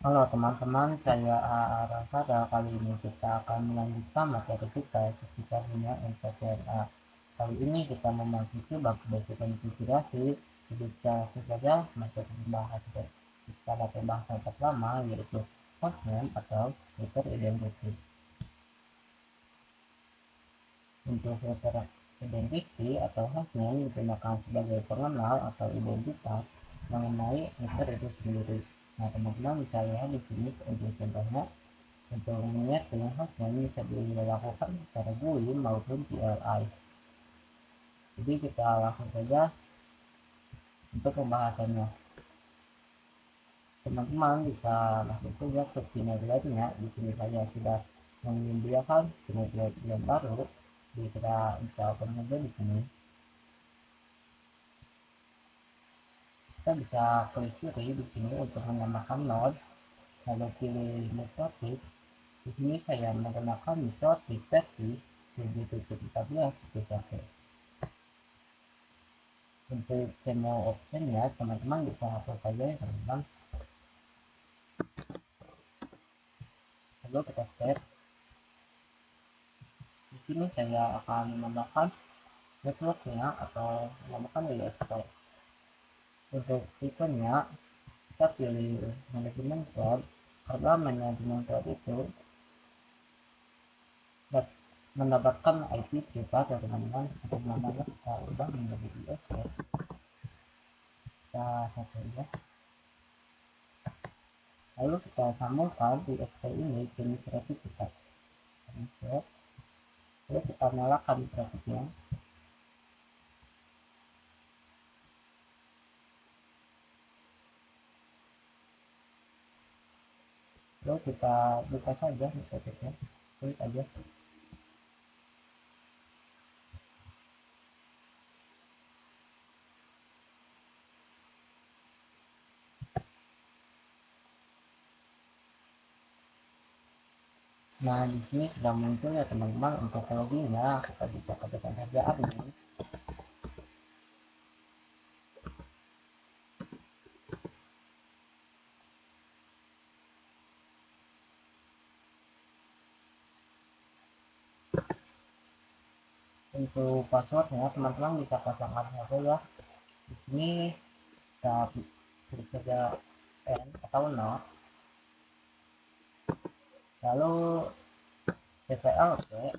Halo teman-teman, saya Rasada. Kali ini kita akan melanjutkan materi kita seputar dunia NCTRA. Kali ini kita memasuki bab basic konfigurasi. Jadi secara saja masuk pembahasan pada pembahasan pertama, yaitu hostname atau user identity. Untuk user identity atau hostname digunakan sebagai pengenal atau identitas mengenai user itu sendiri. Nah, teman-teman bisa lihat di sini untuk contohnya. Untuk mengingat hostname bisa dilakukan secara GUI maupun CLI. Jadi kita langsung saja untuk pembahasannya. Teman-teman bisa langsung saja ke Kineblade-nya. Di sini saya sudah menyediakan Kineblade yang baru. Jadi kita bisa open saja di sini. Kita bisa klik kiri di sini untuk menambahkan node. Lalu pilih metode. Di sini saya menggunakan metode versi 7.14 PHP. Untuk semua optionnya teman-teman bisa hapus saja ya teman-teman. Lalu kita step. Di sini saya akan menambahkan networknya atau menambahkan WSP. Untuk tipenya kita pilih manajemen cloud, karena manajemen cloud itu mendapatkan IP privat ya teman-teman. Untuk namanya kita ubah menjadi ISP. Kita satu ya. Lalu kita sambungkan ISP ini ke migrasi kita. Lalu kita nyalakan grafiknya. Lalu kita buka saja mikrofitnya, klik aja. Nah, di sini sudah muncul ya teman-teman. Untuk loginnya kita bisa ketikkan saja admin. Untuk passwordnya teman-teman bisa pasangkan saja ya. Di sini kita klik saja n atau no. Lalu TPLC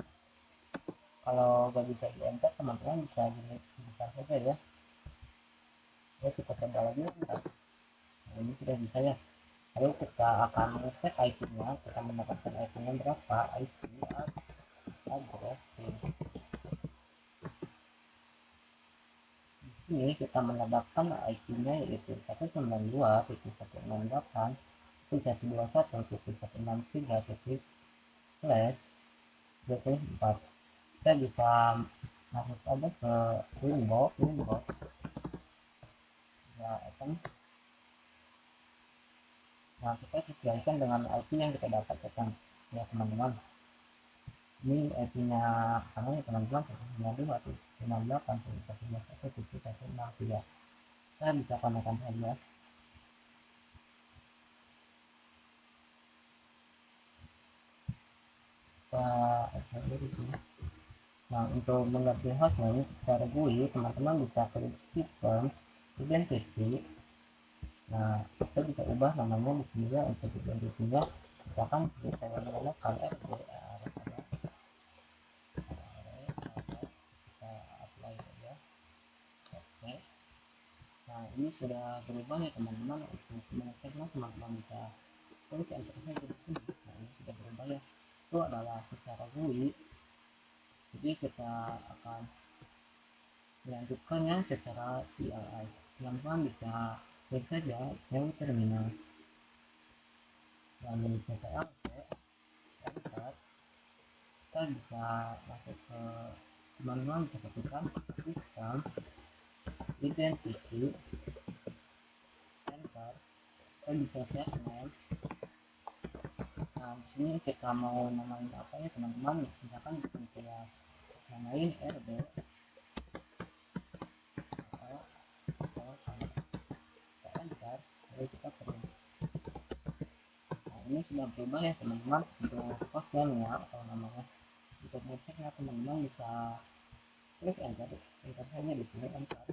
kalau nggak bisa di enter teman-teman bisa saja ya. Ya kita coba lagi bentar. Nah, ini sudah bisa ya. Lalu kita akan ngecek IP-nya, kita mendapatkan IP-nya berapa, IP address. Di sini kita mendapatkan IP-nya yaitu 192.168.163.slash 24. Kita bisa masuk aja ke winbox ya, open. Nah, kita sesuaikan dengan IP yang kita dapatkan ya teman-teman. Ini IP-nya sama ya teman-teman, 192.168.161.163. Saya bisa konekkan saja. Nah, untuk mengerti hostname secara GUI teman-teman bisa klik sistem identity. Nah, kita bisa ubah namanya di sini ya. Untuk identitinya misalkan saya menggunakan RD, kita apply saja. Oke. Nah, ini sudah berubah ya teman-teman. Untuk mengeceknya teman-teman bisa klik enter saja di sini. Nah, ini sudah berubah ya. Itu adalah secara GUI. Jadi kita akan melanjutkannya secara CLI. Teman-teman bisa klik saja new terminal, lalu CTRL enter. Kita bisa masuk ke teman-teman bisa ketikkan sistem identity enter. Kita bisa set name. Nah, di sini kita mau namain apa ya teman-teman, misalkan kita namain RB atau enter. Lalu kita pilih ini sudah berubah ya teman-teman untuk hostname atau namanya. Untuk ngeceknya teman-teman bisa klik enter saja di sini enter.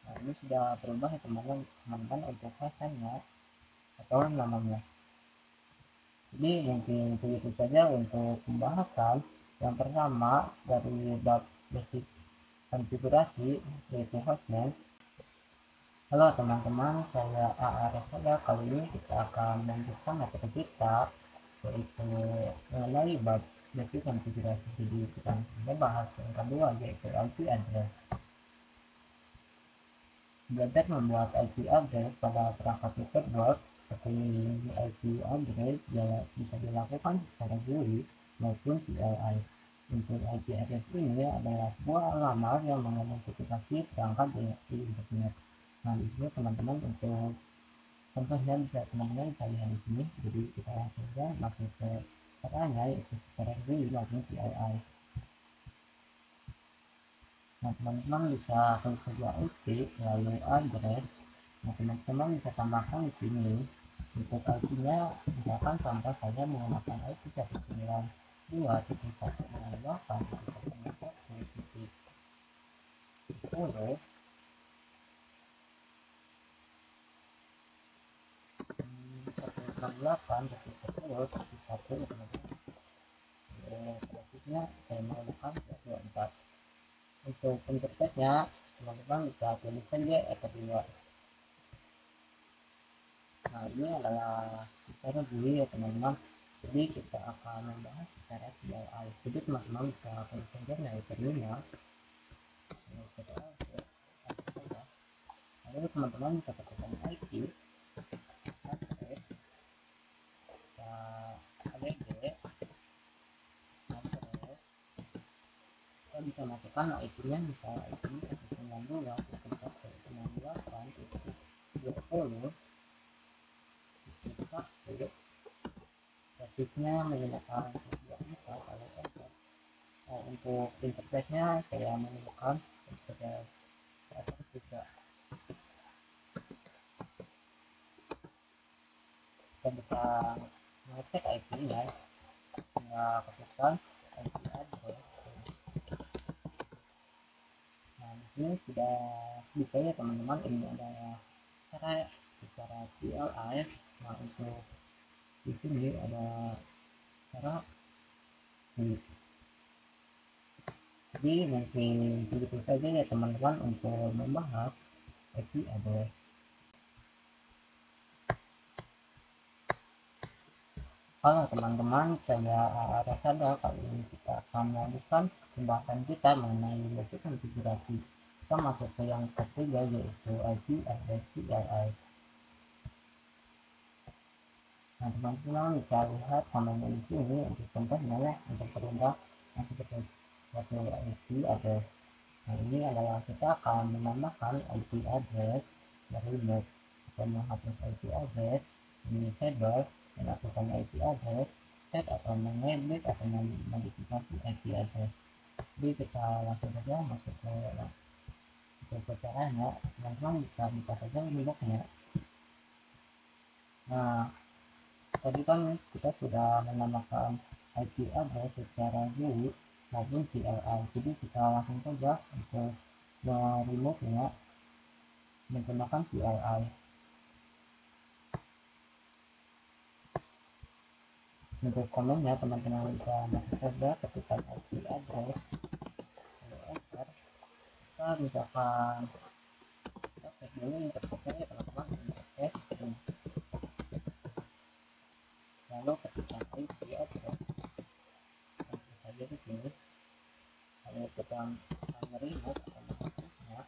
Nah ini sudah berubah ya teman-teman untuk hostname atau namanya. Jadi mungkin begitu saja untuk pembahasan yang pertama dari bab basic konfigurasi yaitu hostname. Halo teman-teman, saya AA Resada. Kali ini kita akan melanjutkan materi kita yaitu mengenai bab basic konfigurasi. Jadi kita membahas yang kedua yaitu IP address. Belajar membuat IP address pada perangkat network seperti IP address bisa dilakukan secara GUI maupun CLI. Untuk IP address ini adalah sebuah alamat yang mengidentifikasi perangkat di internet. Nah di sini teman-teman untuk contohnya bisa teman-teman saya lihat di sini. Jadi kita langsung saja masuk ke caranya yaitu secara GUI maupun CLI. Nah teman-teman bisa klik saja IP lalu address. Nah teman-teman bisa tambahkan di sini untuk IP-nya, misalkan contoh saja menggunakan IP 192.168.1.10 168.10.1 grafiknya saya menggunakan 24. Untuk interface-nya teman-teman bisa pilih saja Ether2. Nah ini adalah secara GUI ya teman-teman. Jadi kita akan membahas secara CLI. Jadi teman-teman bisa pilih saja dari terminal. Lalu teman-teman bisa tekan IP address ADD address. Kita bisa masukkan IP-nya misalnya IP 92.168.20 grafiknya menggunakan 24 kalau enter. Nah, untuk interface-nya saya menggunakan interface juga. Kita bisa mengecek IP-nya tinggal ketikkan IP address. Nah di sini sudah bisa ya teman-teman, ini adalah cara CLI. Nah untuk di sini ada cara jadi mungkin begitu saja ya teman-teman untuk membahas IP address. Halo teman-teman, saya Rasada. Kali ini kita akan melanjutkan pembahasan kita mengenai basic konfigurasi. Kita masuk ke yang ketiga yaitu IP address CLI. Nah teman-teman bisa lihat namanya di sini untuk contohnya ya, untuk perintah yang seperti IP address. Nah ini adalah kita akan menambahkan IP address dari net atau menghapus IP address di shader, melakukan IP address set atau mengedit atau memodifikasi IP address. Jadi kita langsung saja masuk ke caranya. Teman-teman bisa buka saja windows-nya. Nah tadi kan kita sudah menambahkan IP address secara GUI maupun CLI. Jadi kita langsung saja untuk meremote-nya menggunakan CLI. Untuk komennya teman-teman bisa masuk saja ketika IP address lalu enter. Kita misalkan kita cek dulu interface-nya ya teman-teman, interface lalu ketika IP address langsung saja di sini lalu kita akan remote atau menghapusnya.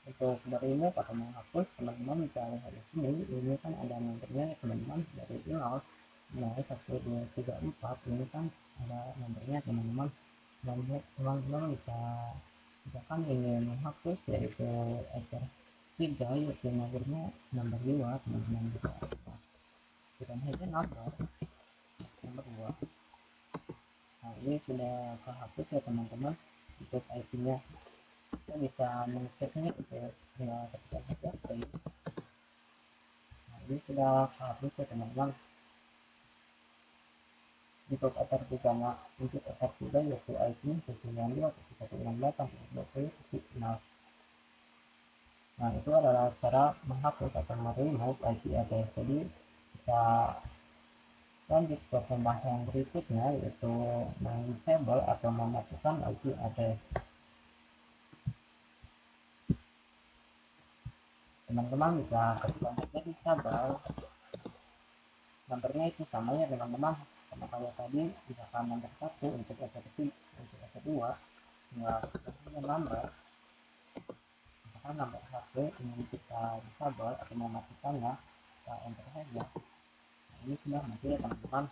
Untuk meremote atau menghapus teman-teman bisa lihat di sini, ini kan ada nomornya ya teman-teman, dari 0 1 2 3 4 ini kan ada nomornya teman-teman. Dan teman-teman bisa misalkan ingin menghapus yaitu enter 3 yaitu nomornya nomor 2, teman-teman bisa berikan saja nomor 2. Nah ini sudah terhapus ya teman-teman untuk IP nya. Kita bisa mengeceknya itu tinggal ketika saja play. Nah ini sudah terhapus ya teman-teman. Untuk etar 3 yaitu IP 192.168.20.0. Nah, itu adalah cara menghapus atau merimove IP address. Jadi kita lanjut ke pembahasan berikutnya, yaitu disable atau mematikan IP address. Teman-teman bisa ketika disable, nomornya itu sama ya teman-teman, sama kayak tadi. Misalkan nomor 1 untuk SRP, untuk SR2 tinggal nomor, misalkan nomor 1 ingin kita disable atau mematikannya, kita enter saja. Nah, ini sudah mati ya teman-teman.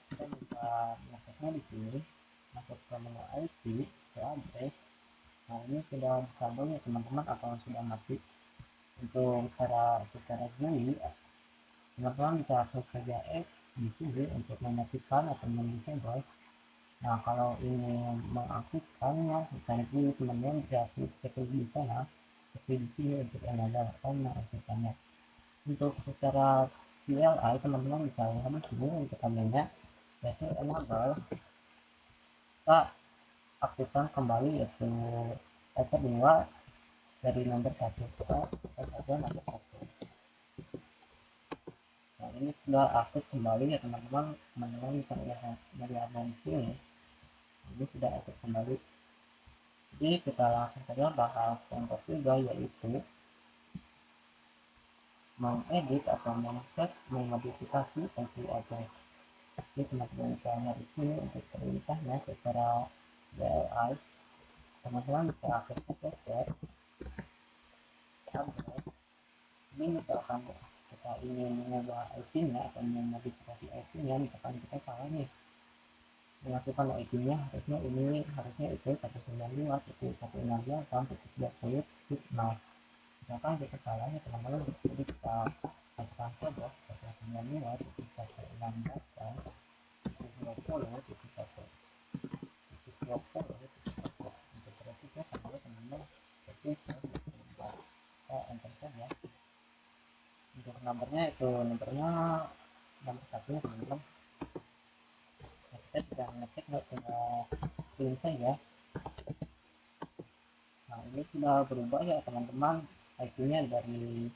Kita bisa masuknya di sini, masuk ke menu IP, ke address. Nah, ini sudah disable ya teman-teman atau sudah mati. Untuk secara GUI, teman-teman bisa klik saja X di sini untuk mematikan atau disable. Nah, kalau ingin mengaktifkannya, misalnya teman-teman bisa klik di sana, klik di sini untuk enable atau mengaktifkannya. Untuk secara CLI, teman-teman bisa lihat di sini untuk kabelnya, yaitu enable. Kita aktifkan kembali yaitu SR2 dari nomor 1 ke SR2 nomor 1. Nah, ini sudah aktif kembali ya teman-teman. Teman-teman bisa melihat di sini, ini sudah aktif kembali. Jadi kita langsung saja bahas yang ketiga, yaitu mengedit atau memodifikasi IP address. Jadi teman-teman bisa lihat di sini untuk perintahnya secara CLI. Teman-teman bisa aktif saja address. Ini misalkan kita ingin mengubah IP-nya atau memodifikasi IP-nya, misalkan kita salah nih melakukan IP-nya, harusnya itu 192 itu 192 sampai 30. Misalkan kita salah ya teman-teman, jadi kita masukkan saja 192 itu 116 dan 20 itu 120 untuk berikutnya sama teman-teman. Jadi kita enter saja. Untuk nomornya nomor 1 teman-teman. Kita sudah ngecek, tinggal pilih saja. Nah, ini sudah berubah ya teman-teman, IP-nya dari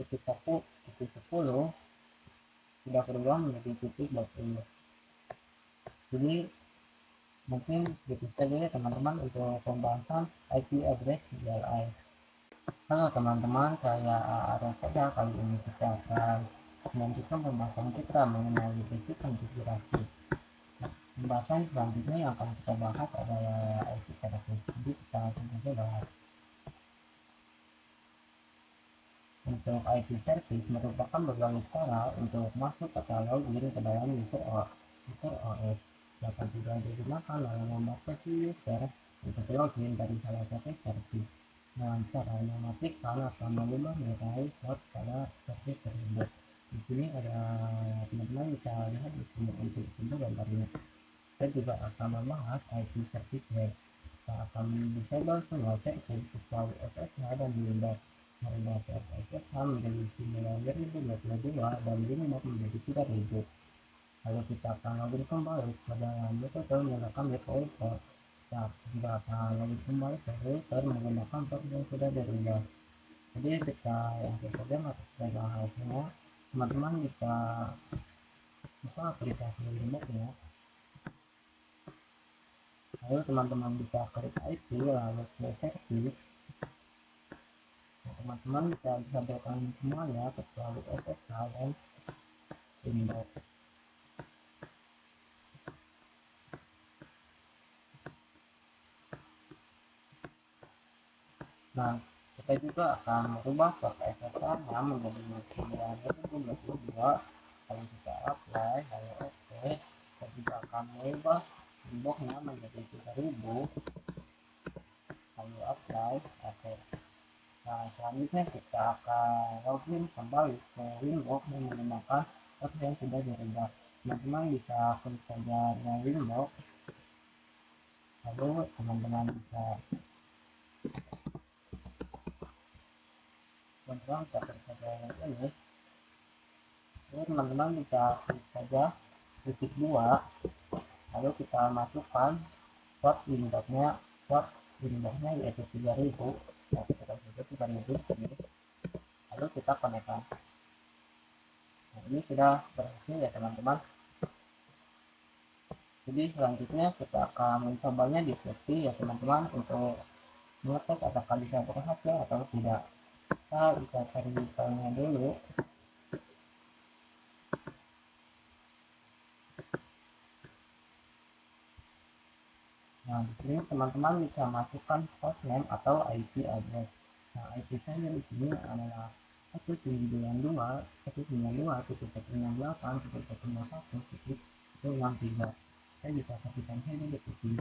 titik 1 titik 10 sudah berubah menjadi titik 20. Jadi mungkin begitu saja ya teman-teman untuk pembahasan IP address CLI. Halo teman-teman, saya Arya. Kali ini kita akan melanjutkan pembahasan kita mengenai basic konfigurasi. Pembahasan selanjutnya yang akan kita bahas adalah IP service. Jadi kita langsung saja bahas. Untuk IP service merupakan berbagai cara untuk masuk atau login ke dalam user OS. Dapat juga digunakan dalam membatasi user untuk login dari salah satu service dengan cara mematikan atau mengubah nilai port pada service tersebut. Di sini ada teman-teman bisa lihat di sini untuk gambarnya. Kita juga akan membahas IP service web. Kita akan disable semua service kecuali SSH dan Windows. Karena SSH menjadi 9.022 dan Windows menjadi 3.000. Lalu kita akan login kembali ke dalam metode menggunakan default port. Kita akan login kembali ke router menggunakan port yang sudah dirubah. Jadi kita langsung saja masuk ke bahasanya. Teman-teman bisa buka aplikasi remote ya. Lalu teman-teman bisa klik IP lalu ke service. Teman-teman bisa berikan semuanya kecuali SSH dan Windows. Nah, kita juga akan merubah port SSH nya menjadi 9.022. Lalu kita apply, lalu oke. Kita juga akan merubah inbox-nya menjadi 3000. Lalu apply, oke. Nah, selanjutnya kita akan login kembali ke Winbox menggunakan port yang sudah dirubah. Teman-teman bisa klik saja dengan Winbox. Lalu teman-teman bisa klik saja yang ini. Jadi teman-teman bisa klik saja titik 2, lalu kita masukkan port windownya yaitu 3000. Nah, kita tutup 3000 ini, lalu kita konekkan. Nah, ini sudah berhasil ya teman-teman. Jadi selanjutnya kita akan mencobanya di sesi ya teman-teman, untuk mengecek apakah bisa berhasil atau tidak. Kita bisa cari filenya dulu. Nah, di sini teman-teman bisa masukkan hostname atau IP address. Nah, IP saya di sini adalah 192.168.1.163. Saya bisa ketikkan saja di sini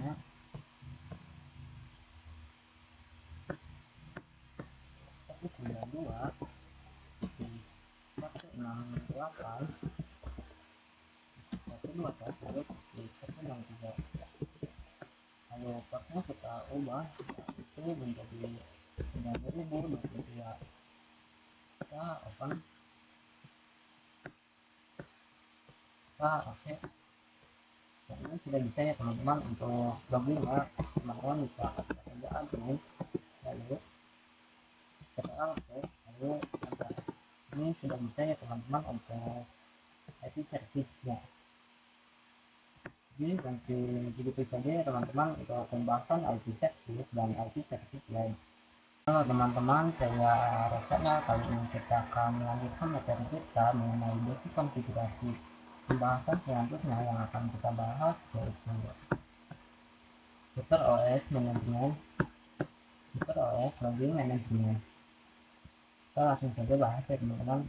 192.168.1.163. Lalu portnya kita ubah itu menjadi 9022. Kita open, kita oke. Nah, ini sudah bisa ya teman-teman. Untuk login ya teman-teman bisa ketik saja admin, lalu kita oke, lalu enter. Ini sudah bisa ya teman-teman untuk IP service-nya. Jadi nanti begitu saja ya teman-teman untuk pembahasan IP service dan IP service lain. Halo teman-teman, saya Rosana. Kali ini kita akan melanjutkan materi kita mengenai basic konfigurasi. Pembahasan selanjutnya yang akan kita bahas yaitu Router OS Management, Router OS Login Management. Kita langsung saja bahas ya teman-teman.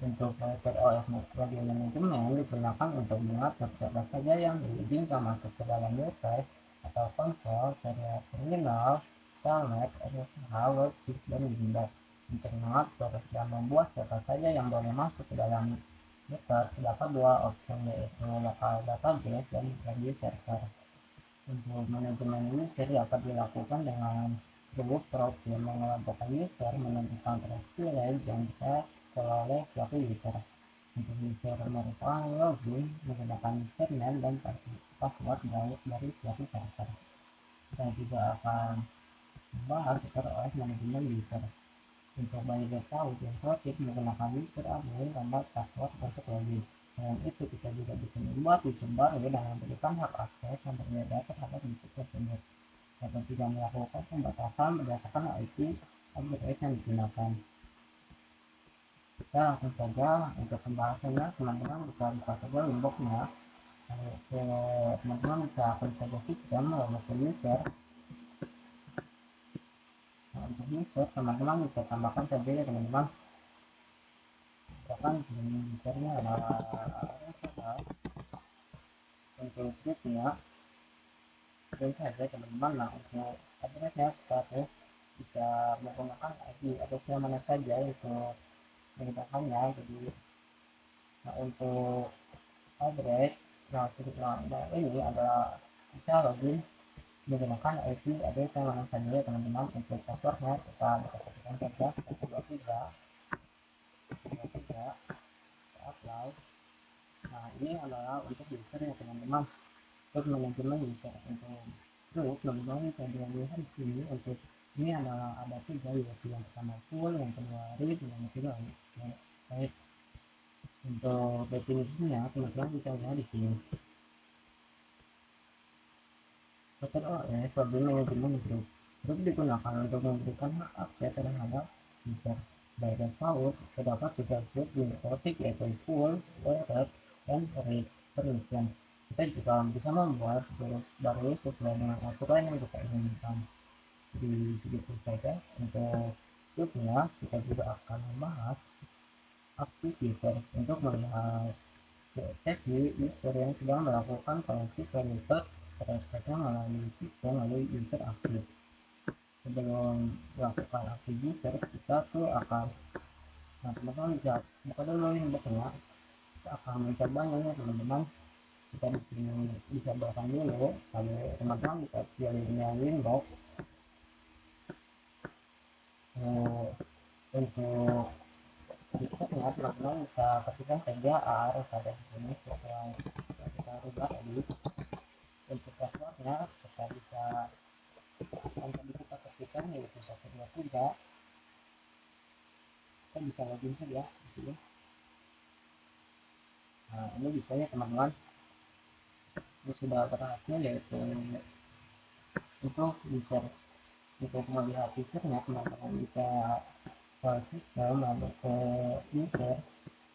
Untuk Router OS Login Management digunakan untuk mengatur siapa saja yang diizinkan masuk ke dalam website atau konsol, serial terminal, telnet, SSH, workspace, dan Windows. Untuk mengatur dan membuat siapa saja yang boleh masuk ke dalam router, terdapat dua opsi yaitu local database dan radio server. Untuk manajemen user dapat dilakukan dengan group profil, mengelompokkan user, menentukan privilege yang bisa dikelola oleh suatu user. Untuk user merupakan login menggunakan username dan password dari suatu server. Kita juga akan membahas secara OS manajemen user. Untuk by default yang menggunakan user admin tambah password untuk login. Selain itu, kita juga bisa membuat user baru dan memberikan hak akses yang berbeda terhadap user tersebut. Dapat tidak melakukan pembatasan berdasarkan IP address yang digunakan. Kita langsung saja untuk pembahasannya. Teman-teman bisa buka saja inboxnya. Teman-teman bisa klik saja sistem lalu ke user. Nah, untuk user teman-teman bisa tambahkan saja ya teman-teman. Misalkan di usernya adalah untuk grupnya dan saja teman-teman. Nah, untuk addressnya kita bisa menggunakan ID address yang mana saja untuk menggunakannya. Jadi nah, untuk address ini adalah bisa login menggunakan IP address yang mana saja ya teman-teman. Untuk passwordnya kita ketikkan saja 123 apply. Nah, ini adalah untuk user ya teman-teman. Untuk manajemen user, untuk grup teman-teman bisa dilihat di sini. Untuk ini adalah ada 3 yaitu yang pertama full, yang kedua read, yang ketiga write. Untuk definisinya teman-teman bisa lihat di sini. Router OS sebagai manajemen grup. Grup digunakan untuk memberikan hak akses terhadap user. By default, terdapat 3 grup diagnostik yaitu full, read, dan read permission. Kita juga bisa membuat grup baru sesuai dengan aturan yang kita inginkan. Di begitu saja untuk grupnya. Kita juga akan membahas aktif user untuk melihat sesi user yang sedang melakukan koneksi ke router terdeteknya melalui sistem lalu user aktif. Sebelum melakukan aktif user, kita tuh akan teman-teman bisa buka dulu inboxnya. Kita akan mencobanya ya teman-teman. Kita di sini bisa buka dulu, lalu teman-teman bisa pilih inbox. Untuk Fiturnya teman-teman bisa ketikkan saja AR pada sini sesuai yang kita rubah tadi. Untuk passwordnya kita bisa yang tadi kita ketikkan yaitu 123, kita bisa login saja di sini. Nah ini bisa ya teman-teman, ini sudah berhasil yaitu untuk user. Untuk melihat fiturnya teman-teman bisa ke sistem lalu ke user.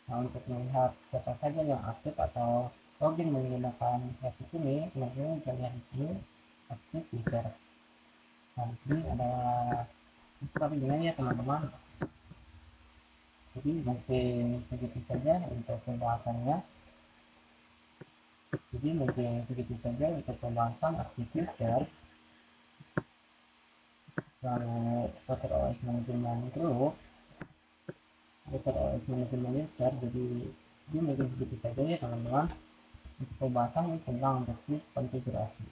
Nah untuk melihat siapa saja yang aktif atau login menggunakan website ini, teman-teman bisa lihat di sini aktif user. Nah di sini ada dengan ya teman-teman. Jadi mungkin begitu saja untuk pembahasannya. Jadi mungkin begitu saja untuk pembahasan aktif user. Lalu Flutter OS manajemen group, Flutter OS manajemen user. Jadi ini mungkin begitu saja ya teman-teman untuk pembahasan tentang basic konfigurasi.